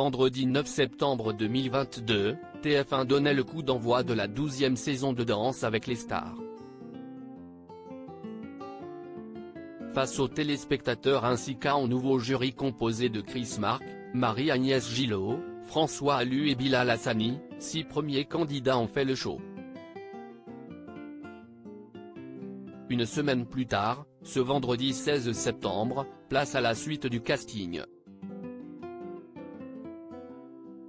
vendredi 9 septembre 2022, TF1 donnait le coup d'envoi de la 12e saison de Danse avec les stars. Face aux téléspectateurs ainsi qu'à un nouveau jury composé de Chris Marc, Marie-Agnès Gillot, François Allu et Bilal Hassani, 6 premiers candidats ont fait le show. Une semaine plus tard, ce vendredi 16 septembre, place à la suite du casting.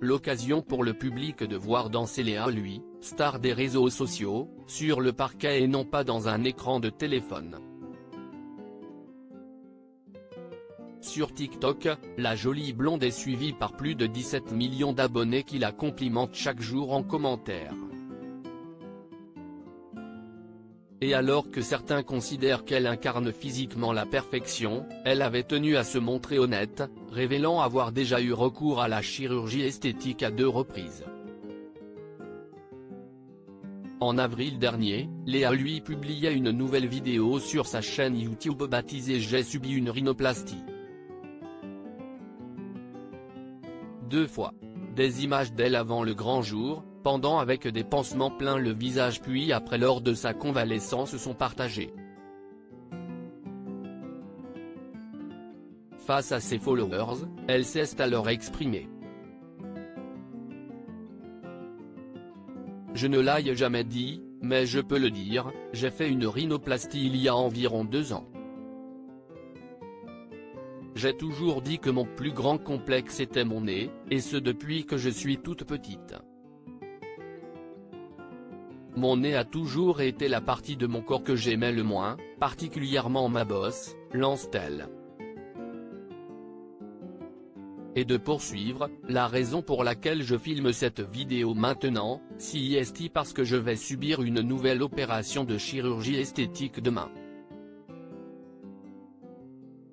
L'occasion pour le public de voir danser Léa Lui, star des réseaux sociaux, sur le parquet et non pas dans un écran de téléphone. Sur TikTok, la jolie blonde est suivie par plus de 17 millions d'abonnés qui la complimentent chaque jour en commentaire. Et alors que certains considèrent qu'elle incarne physiquement la perfection, elle avait tenu à se montrer honnête, révélant avoir déjà eu recours à la chirurgie esthétique à 2 reprises. En avril dernier, Léa Lui publiait une nouvelle vidéo sur sa chaîne YouTube baptisée « J'ai subi une rhinoplastie ». 2 fois. Des images d'elle avant le grand jour, pendant avec des pansements plein le visage puis après lors de sa convalescence sont partagées. Face à ses followers, elle s'est alors exprimée. Je ne l'ai jamais dit, mais je peux le dire, j'ai fait une rhinoplastie il y a environ 2 ans. J'ai toujours dit que mon plus grand complexe était mon nez, et ce depuis que je suis toute petite. Mon nez a toujours été la partie de mon corps que j'aimais le moins, particulièrement ma bosse, lance-t-elle. Et de poursuivre, la raison pour laquelle je filme cette vidéo maintenant, c'est parce que je vais subir une nouvelle opération de chirurgie esthétique demain.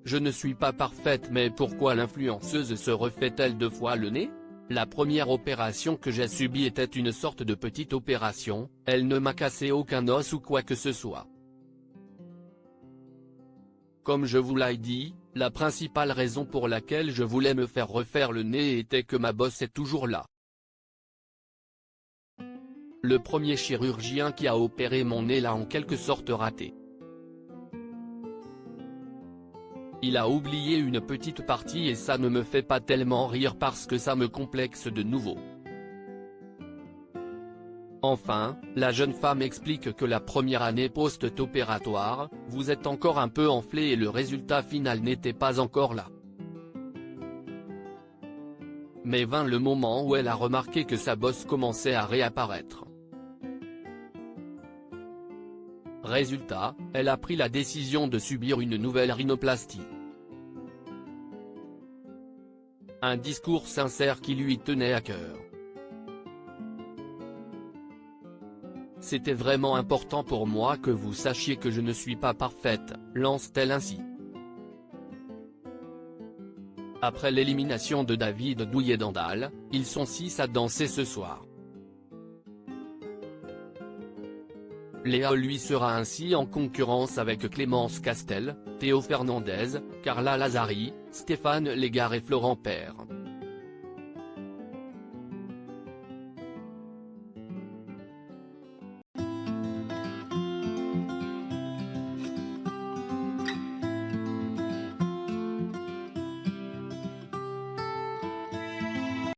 Je ne suis pas parfaite mais pourquoi l'influenceuse se refait-elle 2 fois le nez? La première opération que j'ai subie était une sorte de petite opération, elle ne m'a cassé aucun os ou quoi que ce soit. Comme je vous l'ai dit, la principale raison pour laquelle je voulais me faire refaire le nez était que ma bosse est toujours là. Le premier chirurgien qui a opéré mon nez l'a en quelque sorte raté. Il a oublié une petite partie et ça ne me fait pas tellement rire parce que ça me complexe de nouveau. Enfin, la jeune femme explique que la première année post-opératoire, vous êtes encore un peu enflé et le résultat final n'était pas encore là. Mais vint le moment où elle a remarqué que sa bosse commençait à réapparaître. Résultat, elle a pris la décision de subir une nouvelle rhinoplastie. Un discours sincère qui lui tenait à cœur. C'était vraiment important pour moi que vous sachiez que je ne suis pas parfaite, lance-t-elle ainsi. Après l'élimination de David Douillet-Dandal, ils sont 6 à danser ce soir. Léa Lui sera ainsi en concurrence avec Clémence Castel, Théo Fernandez, Carla Lazari, Stéphane Légare et Florent Père.